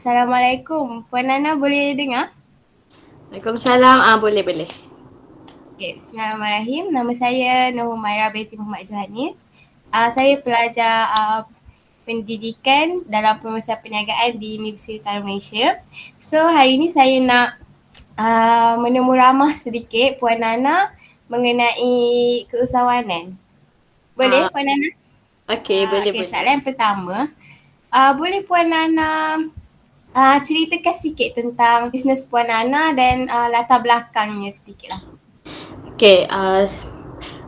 Assalamualaikum. Puan Nana boleh dengar? Waalaikumsalam. Boleh. Okay, Bismillahirrahmanirrahim. Nama saya Nur Humaira binti Muhammad Johanis. Saya pelajar pendidikan dalam pengurusan perniagaan di Universiti Utara Malaysia. So hari ini saya nak menemu ramah sedikit Puan Nana mengenai keusahawanan. Boleh Ah, Puan Nana? okey, Okay, boleh. soalan pertama. Boleh Puan Nana ceritakan sikit tentang bisnes Puan Nana dan latar belakangnya sedikit lah. Okey,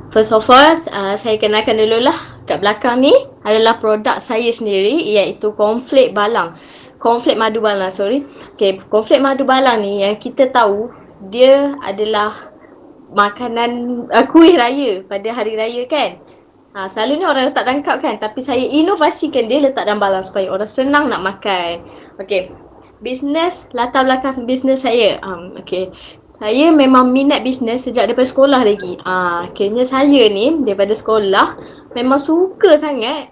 first of all, saya kenalkan dululah. Kat belakang ni adalah produk saya sendiri, iaitu cornflake balang. Cornflake madu balang, sorry. Okey, cornflake madu balang ni yang kita tahu dia adalah makanan kuih raya pada hari raya kan. Selalunya orang letak dalam cup kan, tapi saya inovasikan dia letak dalam balang supaya orang senang nak makan. Okey. Latar belakang bisnes saya. Okey. Saya memang minat bisnes sejak daripada sekolah lagi. Akhirnya saya ni daripada sekolah memang suka sangat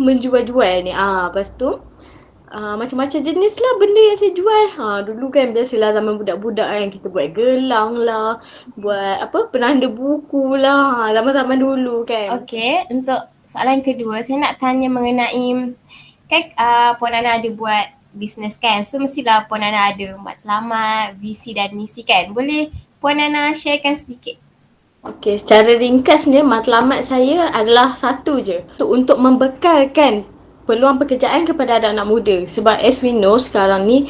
menjual-jual ni. Lepas tu macam-macam jenis lah benda yang saya jual. Dulu kan biasalah zaman budak-budak kan, kita buat gelang lah, buat penanda buku lah, zaman-zaman dulu kan. Okey, untuk soalan kedua, saya nak tanya mengenai kan Puan Nana ada buat bisnes kan. So mestilah Puan Nana ada matlamat, visi dan misi kan. Boleh Puan Nana sharekan sedikit? Okey, secara ringkasnya matlamat saya adalah satu je, untuk membekalkan peluang pekerjaan kepada anak-anak muda. Sebab as we know sekarang ni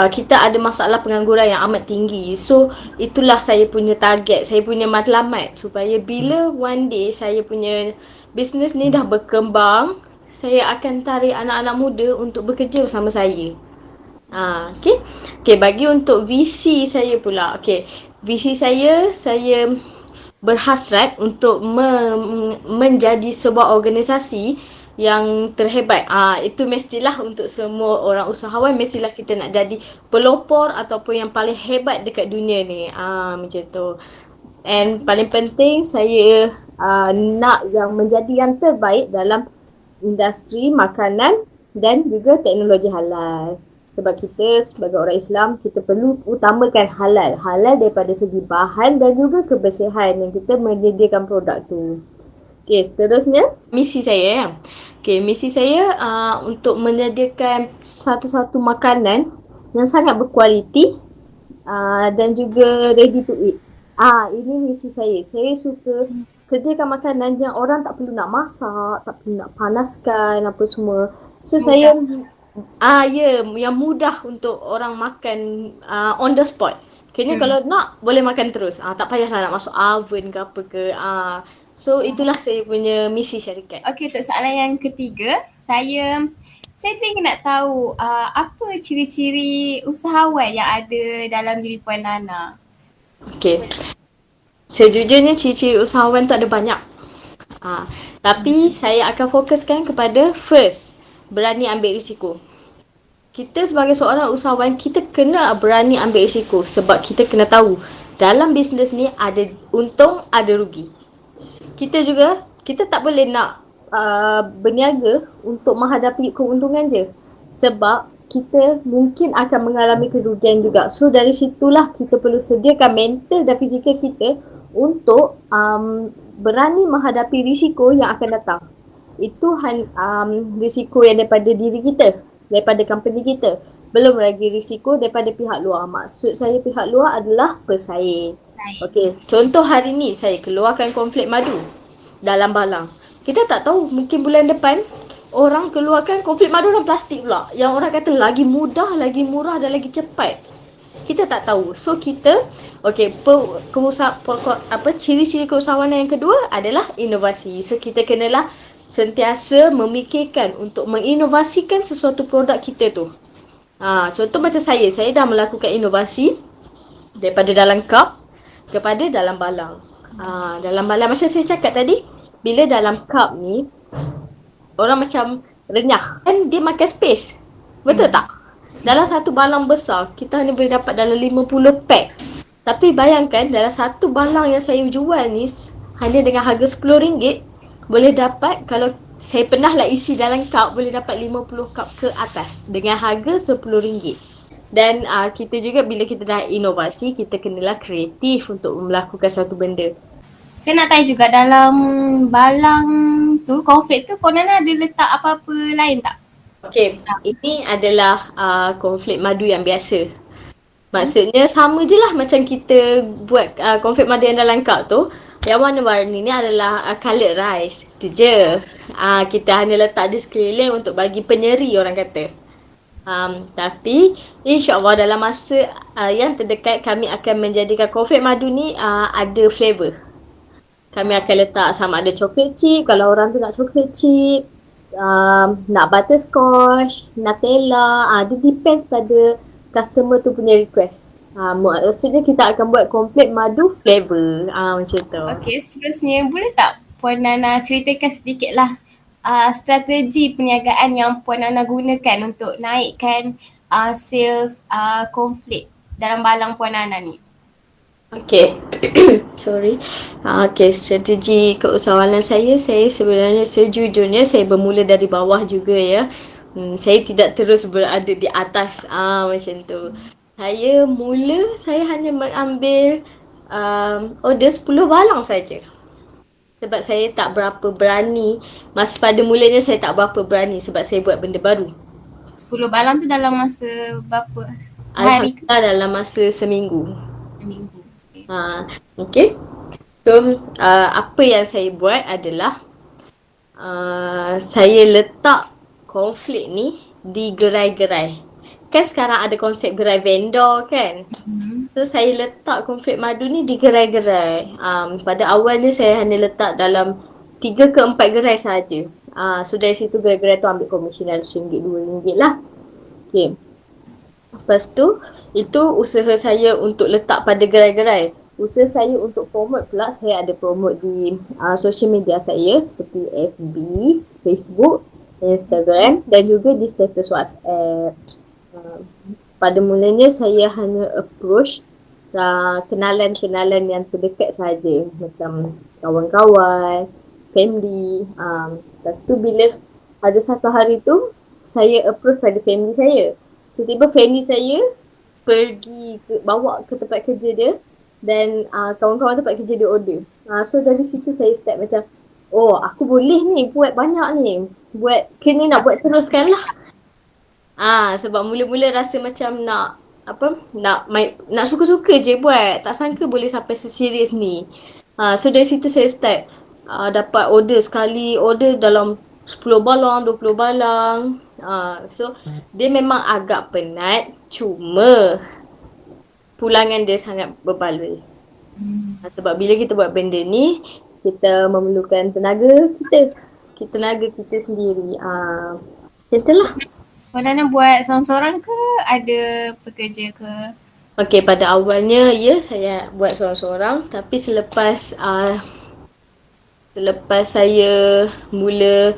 kita ada masalah pengangguran yang amat tinggi. So itulah saya punya target, saya punya matlamat, supaya bila one day saya punya bisnes ni dah berkembang, saya akan tarik anak-anak muda untuk bekerja bersama saya. Okay. Okay, bagi untuk visi saya pula. Okay, visi saya berhasrat untuk menjadi sebuah organisasi yang terhebat. Itu mestilah untuk semua orang usahawan, mestilah kita nak jadi pelopor ataupun yang paling hebat dekat dunia ni. Macam tu. And paling penting saya nak yang menjadi yang terbaik dalam industri makanan dan juga teknologi halal. Sebab kita sebagai orang Islam, kita perlu utamakan halal. Halal daripada segi bahan dan juga kebersihan yang kita menyediakan produk tu. Okay, seterusnya misi saya. Okay, misi saya untuk menyediakan satu-satu makanan yang sangat berkualiti dan juga ready to eat. Ini misi saya. Saya suka sediakan makanan yang orang tak perlu nak masak, tak perlu nak panaskan apa semua. So Mudah. saya yang mudah untuk orang makan on the spot. Kena kalau nak boleh makan terus. Tak payahlah nak masuk oven ke apa ke. So itulah saya punya misi syarikat. Okey, untuk soalan yang ketiga, saya teringin nak tahu apa ciri-ciri usahawan yang ada dalam diri Puan Nana. Okay. Sejujurnya ciri-ciri usahawan tu ada banyak. Tapi saya akan fokuskan kepada first, berani ambil risiko. Kita sebagai seorang usahawan, kita kena berani ambil risiko sebab kita kena tahu dalam bisnes ni ada untung, ada rugi. Kita tak boleh nak berniaga untuk menghadapi keuntungan je. Sebab kita mungkin akan mengalami kerugian juga. So dari situlah kita perlu sediakan mental dan fizikal kita untuk berani menghadapi risiko yang akan datang. Itu risiko yang daripada diri kita, daripada company kita. Belum lagi risiko daripada pihak luar. Maksud saya pihak luar adalah pesaing. Okey, contoh hari ni saya keluarkan cornflake madu dalam balang. Kita tak tahu, mungkin bulan depan orang keluarkan cornflake madu dalam plastik pula. Yang orang kata lagi mudah, lagi murah dan lagi cepat. Kita tak tahu. So kita, ciri-ciri keusahawanan yang kedua adalah inovasi. So kita kenalah sentiasa memikirkan untuk menginovasikan sesuatu produk kita tu. Contoh macam saya dah melakukan inovasi daripada dalam cup kepada dalam balang. Dalam balang macam saya cakap tadi, bila dalam cup ni orang macam renyah dan dia makan space. Betul tak? Dalam satu balang besar, kita hanya boleh dapat dalam 50 pack. Tapi bayangkan dalam satu balang yang saya jual ni hanya dengan harga RM10 boleh dapat, kalau saya pernah lah isi dalam cup boleh dapat 50 cup ke atas dengan harga RM10. Dan kita juga bila kita dah inovasi, kita kenalah kreatif untuk melakukan suatu benda. Saya nak tanya juga dalam balang tu, cornflake tu Nana ada letak apa-apa lain tak? Okey, ini adalah cornflake madu yang biasa. Maksudnya sama je lah macam kita buat cornflake madu yang dalam cup tu. Yang warna-warni ni adalah coloured rice. Tu je. Kita hanya letak di sekeliling untuk bagi penyeri orang kata. Tapi insyaAllah dalam masa yang terdekat kami akan menjadikan cornflake madu ni ada flavour. Kami akan letak sama ada chocolate chip, kalau orang tu nak chocolate chip, nak butterscotch, Nutella, dia depends pada customer tu punya request. Maksudnya kita akan buat cornflake madu flavour, macam tu. Okey, seterusnya boleh tak Puan Nana ceritakan sedikit lah strategi perniagaan yang Puan Nana gunakan untuk naikkan sales cornflake dalam balang Puan Nana ni? Okay, sorry. Okay, strategi keusahawanan saya sebenarnya sejujurnya saya bermula dari bawah juga ya. Saya tidak terus berada di atas macam tu. Saya hanya mengambil order 10 balang saja. Sebab saya tak berapa berani. Pada mulanya saya tak berapa berani sebab saya buat benda baru. 10 balang tu dalam masa berapa hari? Alhamdulillah dalam masa seminggu. Minggu. Okay. So, apa yang saya buat adalah saya letak cornflake ni di gerai-gerai. Kan sekarang ada konsep gerai vendor kan? So, saya letak cornflake madu ni di gerai-gerai. Pada awalnya saya hanya letak dalam 3 ke 4 gerai sahaja. So, dari situ gerai-gerai tu ambil komisen RM1, RM2 lah. Okay. Lepas tu, itu usaha saya untuk letak pada gerai-gerai. Usaha saya untuk promote pula, saya ada promote di social media saya seperti FB, Facebook, Instagram dan juga di status WhatsApp. Pada mulanya saya hanya approach kenalan-kenalan yang terdekat saja, macam kawan-kawan, family. Lepas tu bila ada satu hari tu, saya approach pada family saya. Tiba-tiba family saya bawa ke tempat kerja dia dan kawan-kawan tempat kerja dia order. So dari situ saya start macam, oh aku boleh ni buat banyak ni. Kini nak buat teruskan lah. Sebab mula-mula rasa macam nak suka-suka je buat. Tak sangka boleh sampai seserius ni. So dari situ saya start dapat order sekali, order dalam 10 balang, 20 balang. So dia memang agak penat, cuma pulangan dia sangat berbaloi. Sebab bila kita buat benda ni, kita memerlukan tenaga kita sendiri. Macam tu lah. Puan Nana buat seorang-seorang ke ada pekerja ke? Okay, pada awalnya saya buat seorang-seorang, tapi selepas saya mula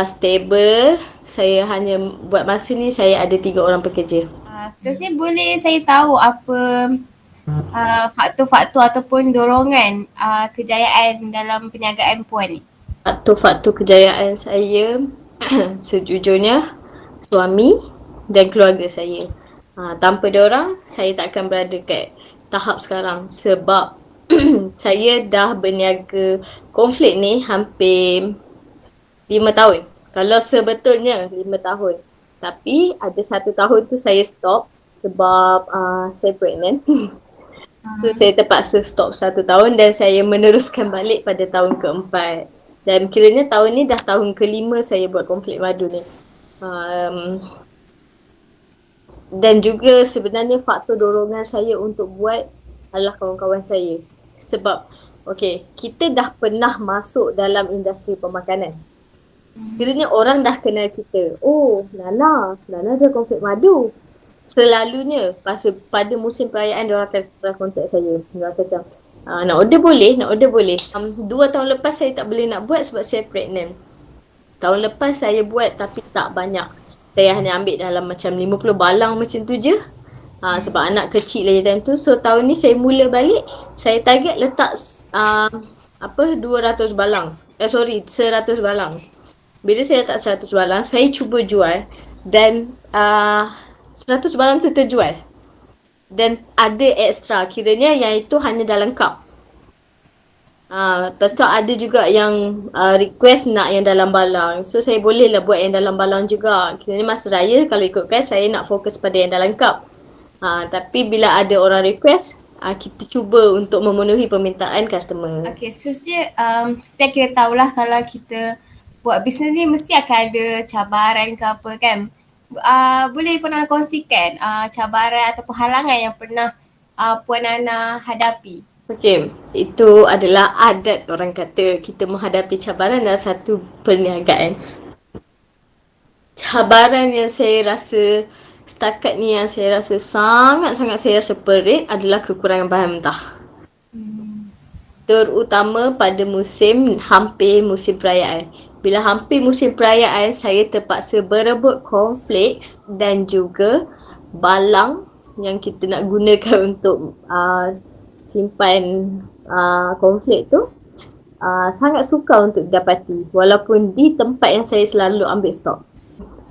stable, saya hanya buat masa ni saya ada 3 orang pekerja. Seterusnya boleh saya tahu apa faktor-faktor ataupun dorongan kejayaan dalam perniagaan Puan ni? Faktor-faktor kejayaan saya sejujurnya suami dan keluarga saya. Tanpa diorang saya tak akan berada kat tahap sekarang sebab saya dah berniaga cornflake ni hampir 5 tahun. Kalau sebetulnya 5 tahun. Tapi ada 1 tahun tu saya stop sebab saya pregnant. So saya terpaksa stop 1 tahun dan saya meneruskan balik pada tahun keempat. Dan kiranya tahun ni dah tahun kelima saya buat cornflake madu ni. Dan juga sebenarnya faktor dorongan saya untuk buat adalah kawan-kawan saya. Sebab kita dah pernah masuk dalam industri pemakanan. Kiranya orang dah kenal kita. Oh, Nana jual cornflake madu. Selalunya pada musim perayaan diorang akan kontak saya. Diorang kata, nak order boleh. 2 tahun lepas saya tak boleh nak buat sebab saya pregnant. Tahun lepas saya buat tapi tak banyak. Saya hanya ambil dalam macam 50 balang macam tu je. Sebab anak kecil lagi time tu. So tahun ni saya mula balik, saya target letak 200 balang. 100 balang. Bila saya letak 100 balang, saya cuba jual dan 100 balang tu terjual. Dan ada ekstra, kiranya yang itu hanya dalam cup. Lepas tu ada juga yang request nak yang dalam balang. So saya boleh lah buat yang dalam balang juga. Kiranya masa raya kalau ikutkan saya nak fokus pada yang dalam cup. Tapi bila ada orang request, kita cuba untuk memenuhi permintaan customer. Okay, seterusnya seperti yang kita tahulah kalau kita buat bisnes ni mesti akan ada cabaran ke apa kan. Boleh Puan Ana kongsikan cabaran ataupun halangan yang pernah Puan Ana hadapi? Okey, itu adalah adat orang kata kita menghadapi cabaran dalam satu perniagaan. Cabaran yang saya rasa setakat ni yang saya rasa sangat-sangat saya rasa perit adalah kekurangan bahan mentah. Terutama pada hampir musim perayaan. Bila hampir musim perayaan, saya terpaksa berebut cornflakes dan juga balang yang kita nak gunakan untuk simpan cornflakes tu. Sangat sukar untuk didapati walaupun di tempat yang saya selalu ambil stok.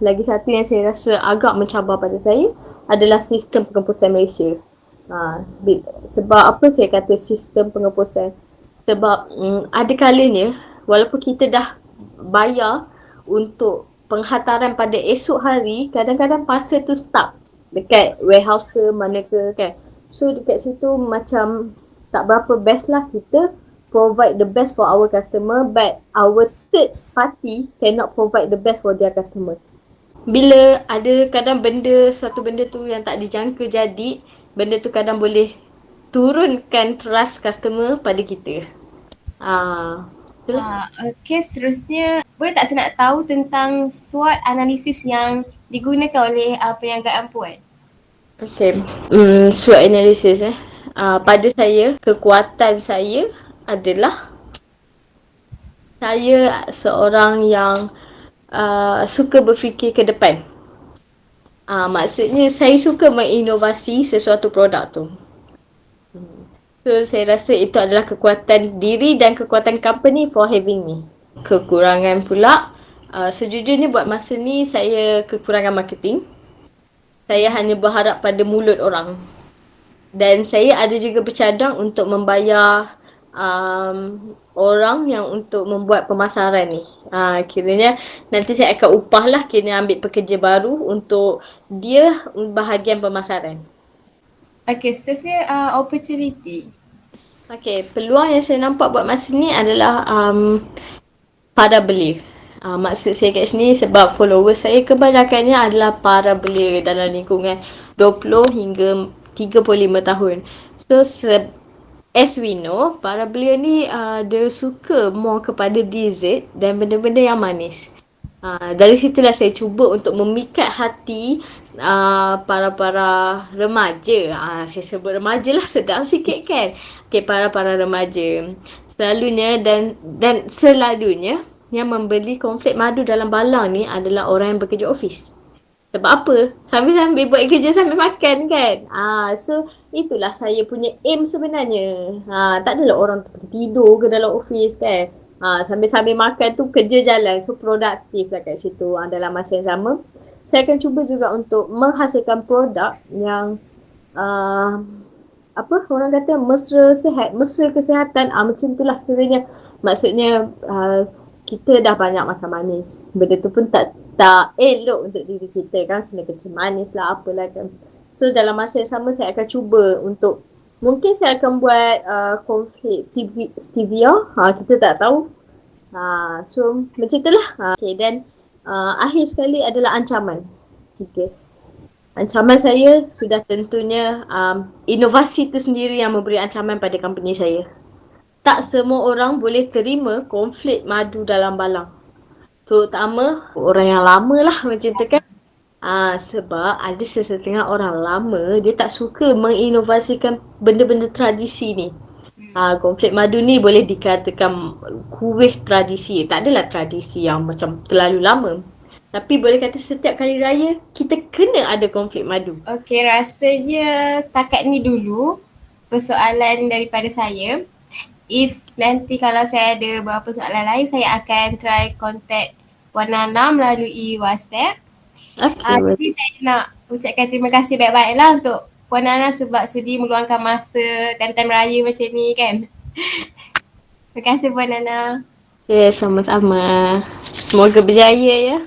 Lagi satu yang saya rasa agak mencabar pada saya adalah sistem pengepusan Malaysia. Sebab apa saya kata sistem pengepusan? Sebab ada kalanya walaupun kita dah bayar untuk penghantaran pada esok hari, kadang-kadang parcel tu stuck dekat warehouse ke mana ke kan. So dekat situ macam tak berapa best lah kita provide the best for our customer, but our third party cannot provide the best for their customer. Bila ada kadang satu benda tu yang tak dijangka jadi, benda tu kadang boleh turunkan trust customer pada kita. Okay, seterusnya boleh tak saya nak tahu tentang SWOT analisis yang digunakan oleh perniagaan Puan? Okay, SWOT analysis pada saya, kekuatan saya adalah saya seorang yang suka berfikir ke depan. Maksudnya saya suka menginovasi sesuatu produk tu. So saya rasa itu adalah kekuatan diri dan kekuatan company for having me. Kekurangan pula, sejujurnya buat masa ni saya kekurangan marketing. Saya hanya berharap pada mulut orang. Dan saya ada juga bercadang untuk membayar orang yang untuk membuat pemasaran ni. Kiranya nanti saya akan upah lah, kena ambil pekerja baru untuk dia bahagian pemasaran. Okay, seterusnya opportunity. Okay, peluang yang saya nampak buat masa ni adalah para belia. Maksud saya kat sini sebab followers saya kebanyakannya adalah para belia dalam lingkungan 20 hingga 35 tahun. So, as we know, para belia ni dia suka more kepada dessert dan benda-benda yang manis. Dari situlah saya cuba untuk memikat hati para remaja. Saya sebut remaja lah, sedang sikit kan. Okay, para remaja. Selalunya yang membeli cornflake madu dalam balang ni adalah orang yang bekerja office. Sebab apa? Sambil-sambil buat kerja sambil makan kan. So itulah saya punya aim sebenarnya. Tak adalah orang tidur ke dalam office kan. Sambil-sambil makan tu kerja jalan. So produktif lah kat situ. Dalam masa yang sama, saya akan cuba juga untuk menghasilkan produk yang orang kata mesra kesihatan. Macam itulah kiranya. Maksudnya kita dah banyak makan manis. Benda tu pun tak elok untuk diri kita kan. Kena kecil manis lah apalah kan. So dalam masa yang sama saya akan cuba untuk, mungkin saya akan buat cornflake stevia. Kita tak tahu. So macam itulah. Okay, dan akhir sekali adalah ancaman. Okay. Ancaman saya sudah tentunya inovasi itu sendiri yang memberi ancaman pada company saya. Tak semua orang boleh terima cornflake madu dalam balang. Terutama orang yang lama lah macam tu kan. Sebab ada sesetengah orang lama dia tak suka menginovasikan benda-benda tradisi ni. Cornflake madu ni boleh dikatakan kuih tradisi. Tak adalah tradisi yang macam terlalu lama. Tapi boleh kata setiap kali raya kita kena ada cornflake madu. Okay, rasanya setakat ni dulu persoalan daripada saya. If nanti kalau saya ada beberapa soalan lain, saya akan try contact Puan Nana melalui WhatsApp. Okey, Jadi saya nak ucapkan terima kasih baik-baiklah untuk Puan Nana sebab sudi meluangkan masa dan time raya macam ni kan. Terima kasih Puan Nana. okay, sama-sama. Semoga berjaya ya.